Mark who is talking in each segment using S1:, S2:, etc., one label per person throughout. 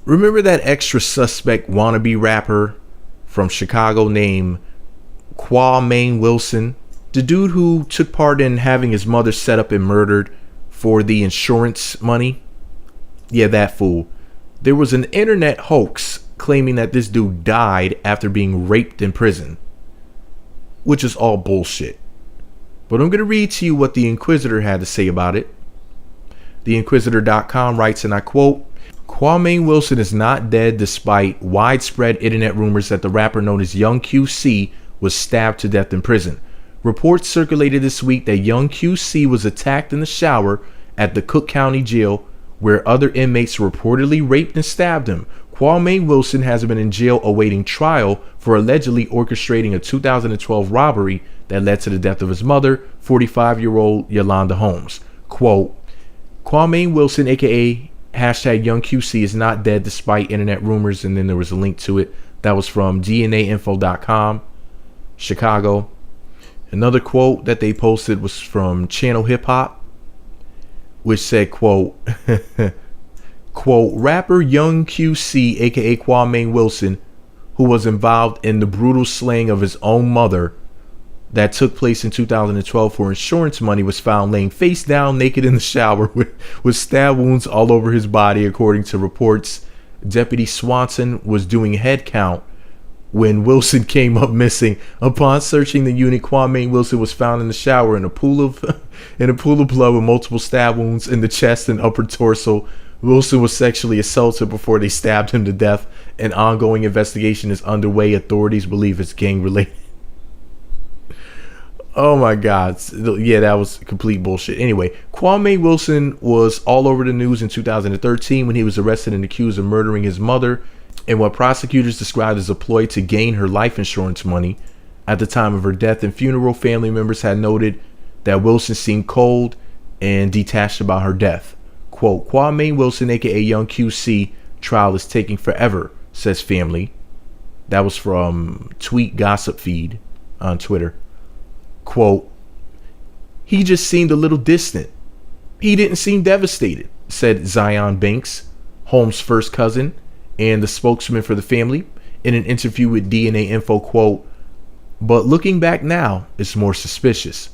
S1: Remember that extra suspect wannabe rapper from Chicago named Qaw'mane Wilson? The dude who took part in having his mother set up and murdered for the insurance money? Yeah, that fool. There was an internet hoax claiming that this dude died after being raped in prison, which is all bullshit. But I'm going to read to you what the Inquisitor had to say about it. TheInquisitor.com writes, and I quote, Qaw'mane Wilson is not dead despite widespread internet rumors that the rapper known as Young QC was stabbed to death in prison. Reports circulated this week that Young QC was attacked in the shower at the Cook County Jail, where other inmates reportedly raped and stabbed him. Qaw'mane Wilson has been in jail awaiting trial for allegedly orchestrating a 2012 robbery that led to the death of his mother, 45-year-old Yolanda Holmes. Quote, Qaw'mane Wilson, aka hashtag Young QC, is not dead despite internet rumors, and then there was a link to it. That was from DNAinfo.com, Chicago. Another quote that they posted was from Channel Hip Hop, which said, quote, quote, rapper Young QC, aka Qaw'mane Wilson, who was involved in the brutal slaying of his own mother that took place in 2012 for insurance money, was found laying face down naked in the shower with stab wounds all over his body, according to reports. Deputy Swanson was doing a head count when Wilson came up missing. Upon searching the unit, Qaw'mane Wilson was found in the shower in a pool of blood with multiple stab wounds in the chest and upper torso. Wilson was sexually assaulted before they stabbed him to death. An ongoing investigation is underway. Authorities believe it's gang related. Oh my God. Yeah, that was complete bullshit. Anyway, Qaw'mane Wilson was all over the news in 2013 when he was arrested and accused of murdering his mother in what prosecutors described as a ploy to gain her life insurance money. At the time of her death and funeral, family members had noted that Wilson seemed cold and detached about her death. Quote, Qaw'mane Wilson, aka Young QC, trial is taking forever, says family. That was from Tweet Gossip Feed on Twitter. Quote, he just seemed a little distant. He didn't seem devastated, said Zion Banks, Holmes' first cousin and the spokesman for the family, in an interview with DNA Info. Quote, but looking back now, it's more suspicious.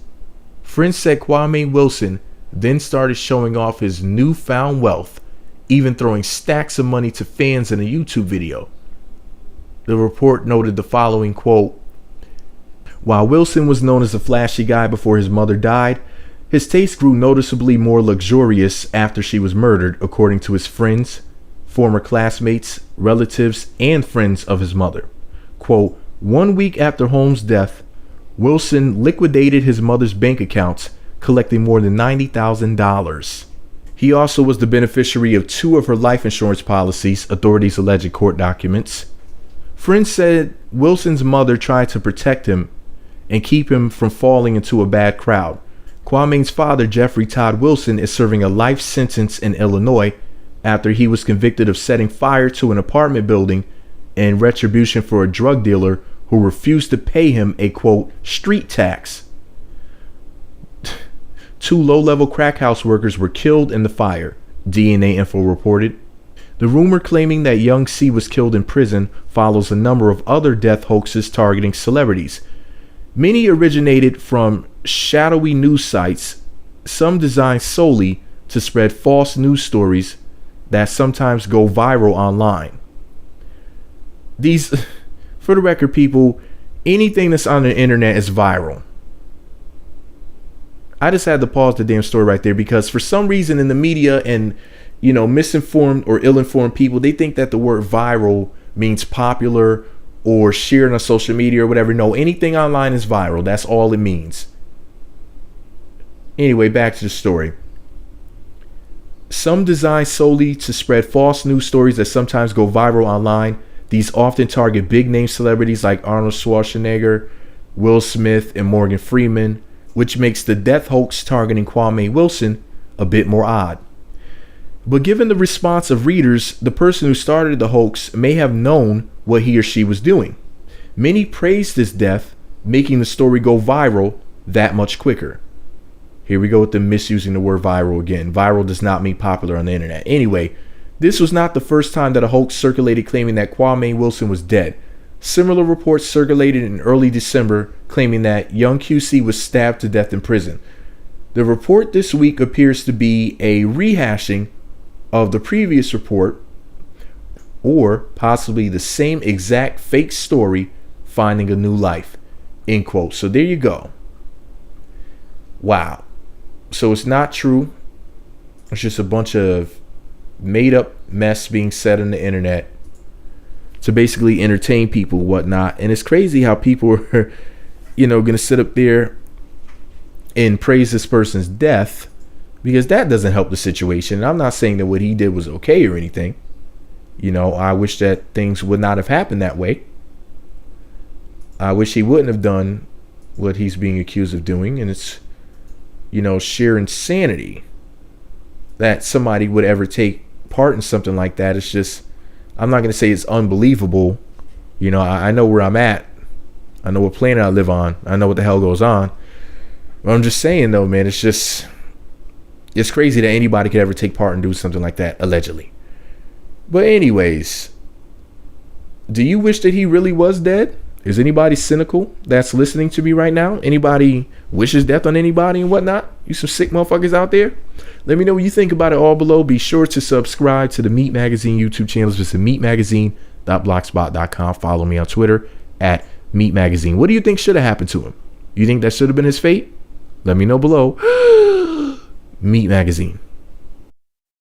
S1: Friends said Qaw'mane Wilson then started showing off his newfound wealth, even throwing stacks of money to fans in a YouTube video. The report noted the following, quote, while Wilson was known as a flashy guy before his mother died, his taste grew noticeably more luxurious after she was murdered, according to his friends, former classmates, relatives, and friends of his mother. Quote, 1 week after Holmes' death, Wilson liquidated his mother's bank accounts, collecting more than $90,000. He also was the beneficiary of 2 of her life insurance policies, authorities allege in court documents. Friends said Wilson's mother tried to protect him and keep him from falling into a bad crowd. Qaw'mane's father, Jeffrey Todd Wilson, is serving a life sentence in Illinois after he was convicted of setting fire to an apartment building in retribution for a drug dealer who refused to pay him a, quote, street tax. 2 low-level crack house workers were killed in the fire, DNA Info reported. The rumor claiming that Young C was killed in prison follows a number of other death hoaxes targeting celebrities. Many originated from shadowy news sites, some designed solely to spread false news stories that sometimes go viral online. These, for the record, people, anything that's on the internet is viral. I just had to pause the damn story right there because for some reason in the media and, misinformed or ill-informed people, they think that the word viral means popular or shared on social media or whatever. No, anything online is viral. That's all it means. Anyway, back to the story. Some designed solely to spread false news stories that sometimes go viral online. These often target big name celebrities like Arnold Schwarzenegger, Will Smith, and Morgan Freeman, which makes the death hoax targeting Qaw'mane Wilson a bit more odd. But given the response of readers, the person who started the hoax may have known what he or she was doing. Many praised his death, making the story go viral that much quicker. Here we go with them misusing the word viral again. Viral does not mean popular on the internet. Anyway, This was not the first time that a hoax circulated claiming that Qaw'mane Wilson was dead. Similar reports circulated in early December claiming that young QC was stabbed to death in prison. The report this week appears to be a rehashing of the previous report, or possibly the same exact fake story finding a new life, end quote. So there you go. Wow. So it's not true. It's just a bunch of made up mess being said on the internet to basically entertain people, whatnot. And it's crazy how people are, gonna sit up there and praise this person's death, because that doesn't help the situation. And I'm not saying that what he did was okay or anything. I wish that things would not have happened that way. I wish he wouldn't have done what he's being accused of doing. And it's, sheer insanity that somebody would ever take part in something like that. It's just, I'm not going to say it's unbelievable. I know where I'm at. I know what planet I live on. I know what the hell goes on. But I'm just saying, though, man, it's crazy that anybody could ever take part and do something like that, allegedly. But anyways, do you wish that he really was dead? Is anybody cynical that's listening to me right now? Anybody wishes death on anybody and whatnot? You some sick motherfuckers out there? Let me know what you think about it all below. Be sure to subscribe to the Meat Magazine YouTube channels. Visit meatmagazine.blogspot.com. Follow me on Twitter at Meat Magazine. What do you think should have happened to him? You think that should have been his fate? Let me know below. Meat Magazine.